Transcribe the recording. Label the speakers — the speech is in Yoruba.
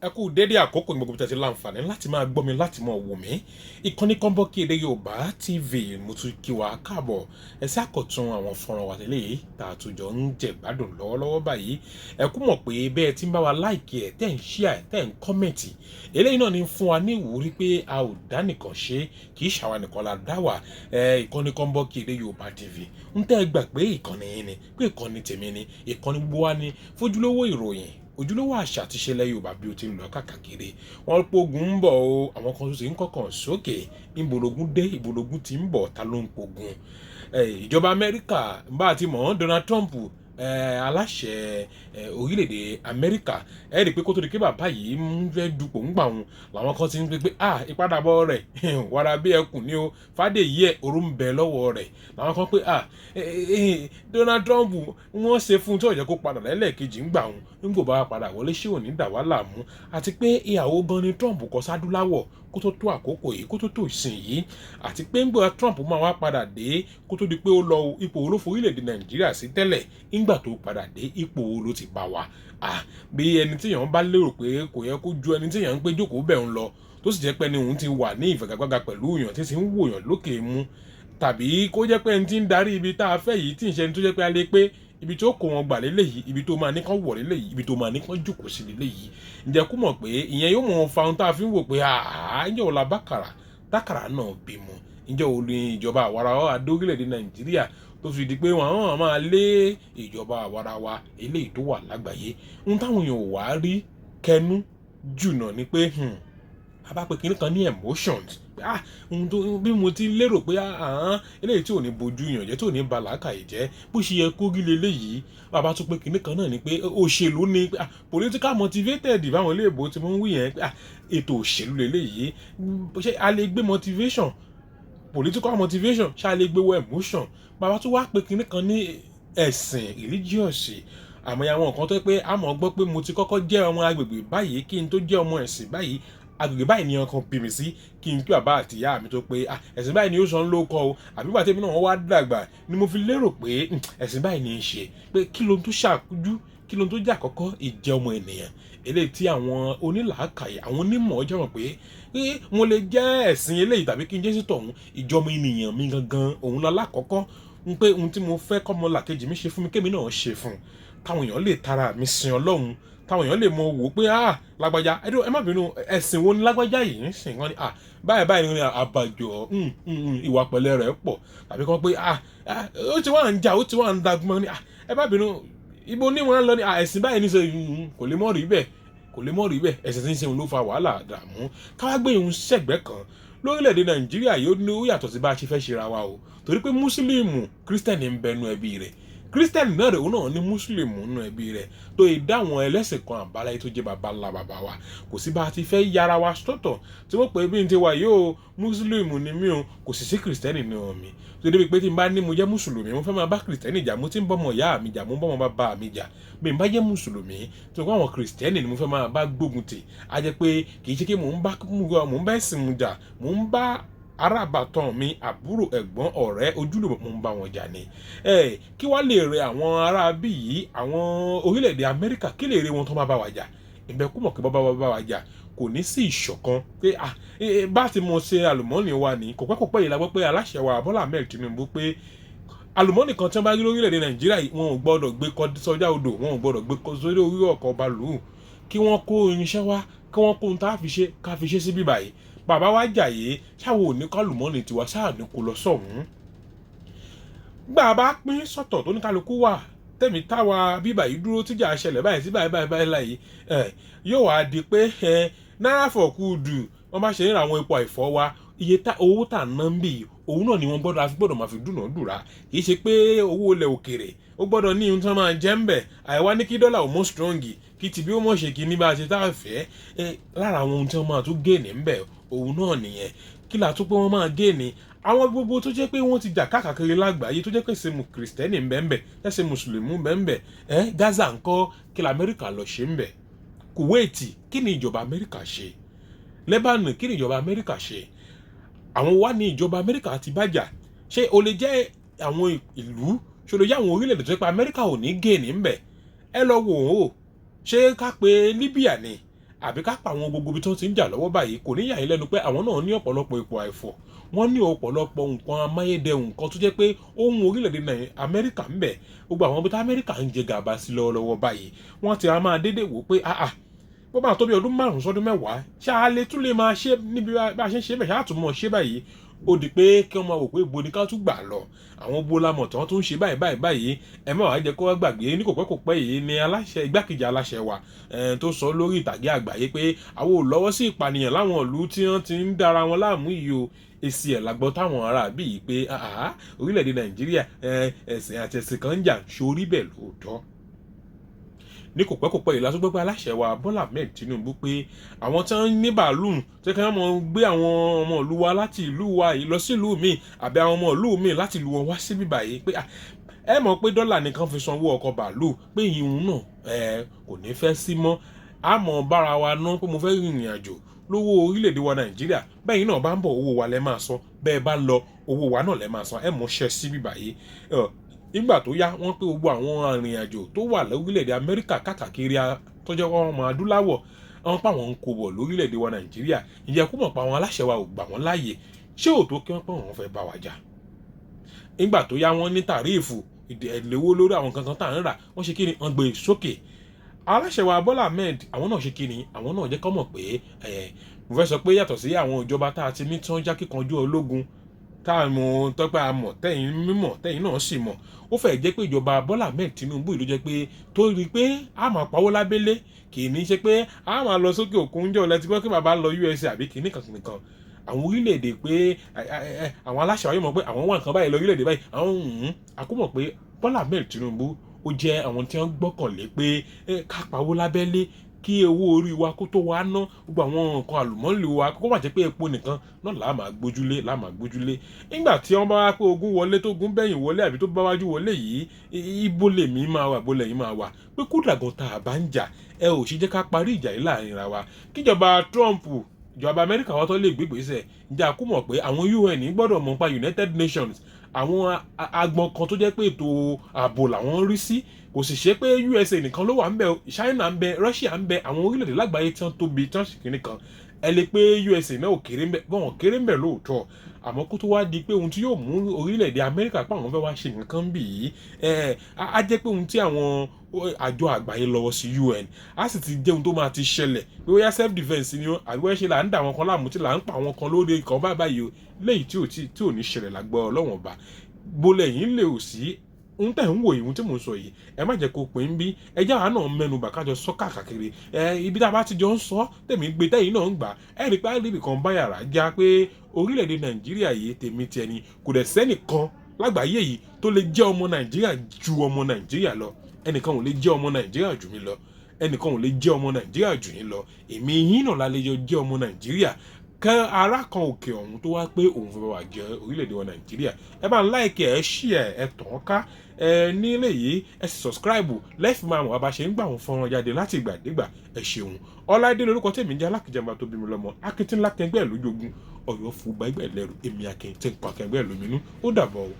Speaker 1: ẹ kú dédé àkókò ní gbogbo tẹ̀sí láǹfààní láti máa gbọ́ mi láti máa wò mí. Ìkànnì Kọ́ńbọ́ọ̀kì Èdè Yorùbá TV mo tún kí wa káàbọ̀ ẹ sí àkọ́tún àwọn fọ́nrán wa lélẹ̀ tá a tún jọ ń jẹ gbádùn lọ́wọ́lọ́wọ́ báyìí. Ẹ kú mọ̀ pé bẹ́ẹ̀ tí ń bá wa láìkì ẹ̀ tẹ́ ń ṣíà ẹ̀ tẹ́ ń kọ́mẹ̀ntì eléyìí náà ní fún wa ní ìwúrí pé a ò dá nìkan ṣe kì í ṣàwa nìkan la dá wà. Ìkànnì Kọ́ńbọ́ọ̀kì Èdè Yorùbá TV ń tẹ́ ẹ gbà pé ìkànnì yín ni pé ìkànnì tèmi ni ìkànnì gbogbo wa ni fojúlówó ìròyìn ojúlówó àṣà àti ìṣẹ̀lẹ̀ Yorùbá bí ó ti ń lọ káàkiri. Wọ́n pogun ń bọ̀ o, àwọn kan tó ti ń kọ̀kàn sókè ìbòlógún dé ìbòlógún ti ń bọ̀ ta ló ń pogun. Ìjọba Amẹ́ríkà bá ti mọ̀ Donald Trump aláṣẹ orílẹ̀-èdè Amẹ́ríkà ẹ rí i pé kó tó di pé bàbá yìí ń fẹ́ dupò ń gbà wọn làwọn kan ti ń pè pé ìpadàbọ̀ rẹ̀ wàrà bí ẹkùn ni o Fádèyí ẹ̀ orú ń bẹ lọ́wọ́ rẹ̀ làwọn kan pé Donald Trump wọ́n ṣe fún un tí ó yẹ kó padà lẹ́lẹ́kejì ń gbà wọn nígbò bá padà wọlé ṣé ò ní dà wá láàmú àti pé ìyàwó gan ni Trump kọ sádúláwọ̀ kó tó tó àkókò yìí kó tó tó ìsìn yìí àti pé ńgbà Trump máa wá padà dé kó tó di pé ó lọ ipò olófo orílẹ̀-èdè Nàìjíríà sí tẹ́lẹ̀ ńgbà tó padà dé ipò ló ti bá wa bí ẹni tí èèyàn bá lérò pé kò yẹ kó ju ẹni tí èèyàn ń pé jókòó bẹ̀ ń lọ tó sì jẹ́ pé ẹni òun ti wà ní ìfagagbága pẹ̀lú èèyàn tí ti ń wòyàn lókè mú tàbí kó jẹ́ pé ẹni tí ń darí ibi tá a fẹ́ yìí tí ń ṣe ẹni tó jẹ́ pé a lè pé ibi tó kó wọn gbà léléyìí ibi tó máa ní kán wọ̀ léléyìí ibi tó máa ní kán jókòó sí léléyìí ǹjẹ́ kú mọ̀ pé ìyẹn yóò mọ̀ fa ohun tá a fi ń wò pé ǹjẹ́ ò la bákàrà tákàrà náà bímọ ǹjẹ́ ò ní ìjọba àwarawa adórílẹ̀-èdè Nàìjíríà tó fi di pé wọn máa lé ìjọba àwarawa eléyìí tó wà lágbàáyé ohun táwọn èèyàn ò wá rí kẹnu jùnà ni pé a bá pe kinní kan ní emotions ohun tó bí mo ti lérò pé eléyìí tí ò ní bojú yàn jẹ́ tí ò ní ba làákàyè jẹ́ bó ṣe yẹ kó rí leléyìí bàbá tún pé kinní kan náà ni pé òṣèlú ni political motivated báwọn iléèbó tí mo ń wí yẹn ètò òṣèlú leléyìí ṣé a lè gbé motivation political motivation ṣá lè gbé wọ emotion bàbá tún wá pé kinní kan ní ẹ̀sìn religious àmọ́ àwọn nǹkan tó pé àmọ́ gbọ́ pé mo ti kọ́kọ́ jẹ́ ọmọ agbègbè báyìí kí n tó jẹ́ ọmọ ẹ̀sìn báyìí agbègbè báyìí ni ọkàn bí mi sí kí n pé bàbá àti ìyá mi tó pé ẹ̀sìn báyìí ni ó sọ ń ló kọ́ o àbí bàtẹ́ mi náà wọ́n wá dàgbà ni mo fi lérò pé ẹ̀sìn báyìí ni í ṣe pé kí ló ń tó ṣàkójú kí ló ń tó jà kọ́kọ́ ìjẹ́ ọmọ ènìyàn eléyìí tí àwọn onílàákàyè àwọn onímọ̀ jẹ́wọ̀n pé mo lè jẹ́ ẹ̀sìn eléyìí tàbí kí n jẹ́ sí tọ̀hún ìjọmọ ènìyàn mi gangan òun lọ lákọ̀ọ́kọ́ ń pé ohun tí mo fẹ́ kọ́mọ làkejì mi ṣe fún mi kémi náà ṣe fún káwọn èèyàn lè tara mi sin Ọlọ́run táwọn èèyàn lè mọ wò pé lágbájá ẹ má bínú ẹ̀sìn wo ni lágbájá yìí ń sìn wọ́n ní báyìí ni àbàjọ ìwà pẹ̀lẹ́ rẹ̀ pọ̀ tàbí kan pé ó ti wà ń jà ó ti wà ń dagbọ́n ní ẹ má bínú ibo ní wọn lọ ní ẹ̀sìn báyìí ní sọ kò lè mọ̀ rí bẹ́ẹ̀ ẹ̀sìn tí ń ṣe ló fa wàhálà dààmú káwá gbé ìhun sẹ́gbẹ́ kan lórílẹ̀‐èdè Nàìjíríà yóò ní ó yàtọ̀ sí bá a ṣe fẹ́ ṣe ra wa o torí pé mùsùlùmù kírísítẹ̀nì ń bẹnu ẹbí rẹ̀ kírísítẹ́nì náà rẹ̀ òun náà ní mùsùlùmù nínú ẹbí rẹ̀ tó ìdáwọn ẹlẹ́sìn kan àbáláyé tó jẹ́ baba ńlá baba wa kò sí bá a ti fẹ́ yára wa sọ́tọ̀ tí wọ́n pè bí n ti wà yóò mùsùlùmù ni mí o kò sì sí kírísítẹ́nì ní omi tó débi pé tí n bá ní mo jẹ́ mùsùlùmí mo fẹ́ máa bá kírísítẹ́nì jà mo ti ń bọ́mọ ìyá mi jà mo ń bọ́mọ bàbá mi jà bí n bá jẹ́ mùsùlùmí tó kọ́ àwọn kírísítẹ́nì ni mo fẹ́ máa bá gbógun tì á jẹ́ pé kì í ṣe pé mò ń bá ẹ̀sìn mu jà mò ń bá arábàtàn mi àbúrò ẹ̀gbọ́n ọ̀rẹ́ ojúlùmọ̀ mo ń bá wọn jà ni kí wá lè rẹ àwọn ará bí yìí àwọn orílẹ̀-èdè Amẹ́ríkà kí lè rẹ wọn tó máa bá wa jà ìbẹ̀kúmọ̀ kí bá wa jà kò ní sí ìṣọ̀kan pé bá ti mọ̀ ṣe àlùmọ́ọ́nì wa ní kò pẹ́ yìí la gbọ́ pé aláṣẹ wa Bọ́lá Ahmed Tinubu pé àlùmọ́ọ́nì kan tí wọ́n bá rí lórílẹ̀-èdè Nàìjíríà wọn ò gbọ́dọ̀ gbé sọ́jà odò wọn ò gbọ́dọ̀ gbé sórí orí ọkọ̀ balùú kí wọ́n kó irinṣẹ́ wá kí wọ́n kó ohun tá a fi ṣe sí bíbáyìí bàbá wa jàyè ṣáwo ò ní kálùmọ́nì tiwa ṣáà ní kó lọ sọ̀hún gbà bá pín sọ̀tọ̀ tó ní kálukú wà tẹ̀mí táwa bíbà yìí dúró tíjà ṣẹlẹ̀ báyìí sí báyìí láyìí yóò wá di pé náírà fọ̀kúdù wọ́n bá ṣe ń ra àwọn epo àìfọ́ wa iye owó tà ná ń bì òun náà ni wọ́n gbọ́dọ̀ máa fi dúnàádúrà kì í ṣe pé owó ilẹ̀ òkèrè ó gbọ́dọ̀ ní ohun tí wọ́n máa jẹ́ ń bẹ̀ àìwá ní kí dọ́là ò mọ́ strong kí tìbí ó mọ̀ ṣe kí ní bá a ṣe tá a fẹ́ lára àwọn ohun tí wọ́n máa tún gé ní ń bẹ̀ òun náà nìyẹn kí là tún pé wọ́n máa gé ní àwọn gbogbo tó jẹ́ pé wọ́n ti jà káàkiri lágbàáyé tó jẹ́ pé ṣe kìrìsìtẹ́nì ńbẹ́ńbẹ́ ṣe mùsùlùmí ńbẹ́ńbẹ́ Gaza ńkọ́ kí la Amẹ́ríkà lọ ṣe ńbẹ̀ Kuwait kí ni ìjọba Amẹ́ríkà ṣe Lebanon kí ni ìjọba Amẹ́ríkà ṣe àwọn wá ní ìjọba Amẹ́ríkà ti bájà ṣé o lè jẹ́ àwọn ìlú ṣé o lè jẹ́ àwọn orílẹ̀-èdè tó jẹ́ pé Amẹ́ríkà ò ní gé ní ńbẹ̀ ẹ lọ wò ó ṣé ká pé Libya ni àbí ká pa àwọn gbogbo ibi tó ti ń jà lọ́wọ́ báyìí kò ní yà yín lẹ́nu pé àwọn náà ní ọ̀pọ̀lọpọ̀ ipò àìfọ̀ wọ́n ní ọ̀pọ̀lọpọ̀ nǹkan amáyédẹrùn nǹkan tó jẹ́ pé ohun orílẹ̀-èdè Amẹ́ríkà ń bẹ gbogbo àwọn ibi tí Amẹ́ríkà ń jẹ gàba sí lọ́wọ́lọ́wọ́ báyìí wọ́n ti máa dédé wò pé bó bá tó bí ọdún 5 sọ́dún 10 ṣáà lè tún lè máa ṣe níbi bá a ṣe ń ṣe bẹ́ẹ̀ ṣáà tún mọ̀ ṣe báyìí ó di pé kí wọ́n máa wò pé ibo ni ká tún gbà lọ àwọn bólámọ̀ tí wọ́n tún ń ṣe báyìí ẹ má wàá jẹ́ kó wá gbàgbé ní kòpẹ́kòpẹ́ yìí ni igbákejì aláṣẹ wa tó sọ lórí ìtàgé àgbáyé pé àwọn ò lọ́wọ́ sí ìpànìyàn láwọn ìlú tí wọ́n ti ń dára wọn láàmú yìí o èsì ẹ̀ lágbọ́ táwọn ará bí yìí pé orílẹ̀-èdè Nàìjíríà ẹ̀sìn àti ẹ̀sìn kan ń jà sórí bẹ́ẹ̀ lóòótọ́ ní kòpẹ́kòpẹ́ yìí lásán gbẹ́gbẹ́ aláṣẹ wa Bọ́lá Ahmed Tinubu pé àwọn tí wọ́n ní bàálù tí wọ́n mọ̀ gbé àwọn ọmọ ìlú wa láti ìlú wa yìí lọ sí ìlú míì àbí àwọn ọmọ ìlú míì láti ìlú wọn wá síbí báyìí pé ẹ mọ̀ pé dọ́là nìkan fi sanwó ọkọ̀ bàálù pé ìhun náà kò ní fẹ́ sí mọ́ àmọ́ bára wa ná pé mo fẹ́ rìnrìn àjò lówó orílẹ̀-èdè wa Nàìjíríà bẹ́ẹ̀ náà bá ń bọ̀ owó wa lẹ́ máa san bẹ́ẹ̀ bá lọ owó wa náà lẹ́ máa san ẹ mọ̀ ṣẹ́ síbí báyìí nígbà tó yá wọ́n pé gbogbo àwọn arìnrìn-àjò tó wà lórílẹ̀-èdè Amẹ́ríkà káàkiri tó jẹ́ ọmọ adúláwọ̀ wọ́n pa àwọn ń kó bọ̀ lórílẹ̀-èdè wa Nàìjíríà ìyẹn kó mọ̀ pa àwọn aláṣẹ wa ò gbà wọ́n láàyè ṣé ò tó kí wọ́n pé wọ́n fẹ́ bá wa jà nígbà tó yá wọ́n ní tàríìfù ìdẹ̀lẹ́wọ́ lórí àwọn kankan tá à ń rà wọ́n ṣe kí ni wọ́n gbé sókè aláṣẹ wa Bọ́lá Ahmed àwọn náà ṣe kí ni àwọn náà jẹ́ kó mọ̀ pé mo fẹ́ sọ pé yàtọ̀ sí àwọn ìjọba tá a ti ní tí wọ́n já kíkanjú ológun táàmù tọ́pẹ́ àmọ̀ tẹ́yìn mímọ̀ tẹ́yìn náà sì mọ̀ ó fẹ́ jẹ́ pé ìjọba Bọ́lá Ahmed Tinubu ló jẹ́ pé tó rí i pé a máa pawó lábẹ́lé kì í ní ṣe pé a máa lọ sókè òkun jọ lẹ́tí gbọ́ pé bàbá lọ USA àbí kìíní kan àwọn orílẹ̀-èdè pé àwọn aláṣẹ wáyé mọ̀ pé àwọn wà nǹkan báyìí lọ orílẹ̀-èdè báyìí àwọn àkómọ̀ pé Bọ́lá Ahmed Tinubu ó jẹ́ àwọn tí wọ́n gbọ́kànlé pé ká pawó lábẹ́lé kí owó orí wa kó tó wá ná gbogbo àwọn nǹkan àlùmọ́ọ́lì wa kó má jẹ́ pé epo nìkan náà là máa gbójúlé nígbà tí wọ́n bá wá pé ogun wọlé tó gun bẹ́yìn wọlé àbí tó bá wájú wọlé yìí ibo lèmi máa wà bó lẹ́yìn máa wà pé kódà gan tá a bá ń jà ẹ ò sì jẹ́ ká parí ìjà yìí láàrin ra wa kíjọba Trump ìjọba Amẹ́ríkà wọn tó lè gbégbèsè ǹjẹ́ a kú mọ̀ pé àwọn UN gbọ́dọ̀ mọ̀ pa United Nations àwọn agbọn kan tó jẹ́ pé ètò ààbò làwọn rí sí kò sì ṣe pé USA nìkan ló wà ń bẹ China ń bẹ Russia ń bẹ àwọn orílẹ̀-èdè lágbàáyé tí wọ́n tóbi tí wọ́n sì kìíní kan ẹ lè pé USA náà ò kéré ń bẹ bọ́n kéré ń bẹ lóòótọ́ àmọ́ kó tó wá di pé ohun tí yóò mú orílẹ̀-èdè Amẹ́ríkà pé àwọn fẹ́ wá ṣe nǹkan bì yìí á jẹ́ pé ohun tí àwọn àjọ àgbáyé lọ́wọ́ sí UN á sì ti jẹ́ ohun tó máa ti ṣẹlẹ̀ pé ó yá self defence ni ó àbíwẹ́ ṣe là ń dà wọn kan láàmú tí là ń pa àwọn kan lóde ìkan báyìí o léyìí tí ò ní ṣẹlẹ̀ lágbọ́ Ọlọ́run ọba bólẹ̀ yìí lè ò sí ń tẹ̀ ń wò ìhun tí mò ń sọ yìí ẹ má jẹ́ kó pè ń bí ẹjẹ́ àá náà mẹ́nu bà kájọ sọ káàkiri ibi tá a bá ti jọ ń sọ tèmi gbé tẹ́yìn náà ń gbà ẹ rí pé àìlèbì kan bá yàrá já pé orílẹ̀-èdè Nàìjíríà yìí tèmi tẹni kò dẹ̀ sẹ́nìkan lágbàáyé yìí tó lè jẹ́ ọmọ Nàìjíríà ju ọmọ Nàìjíríà lọ ẹnìkan ò lè jẹ́ ọmọ Nàìjíríà jù mí lọ ẹnìkan ò lè jẹ́ ọmọ Nàìjíríà jù yín lọ èmi yín náà lálejò jẹ́ ọmọ Nàìjíríà kẹ́ ara kan òkè ọ̀hún tó wá pé òun fẹ́ wà jẹ́ orílẹ̀-èdè wa Nàìjíríà ẹ bá ń láìkì ẹ share ẹ tàn ká nílé yìí ẹ sì subscribe lẹ́fì máa wọ́n bá ṣe ń gbà wọ́n fọ́nrán jáde láti ìgbàdégbà ẹ ṣeun Ọláìdé lórúkọ tèmi jẹ́ alákìjàmbá tó bí mi lọ́mọ akíntí ńlá kẹgbẹ́ lójoogun Ọ̀yọ́ fún gbàgbẹ́ lẹ́rù èmi akíntí ń pa kẹgbẹ́ lóminú ó dàbọ̀ o.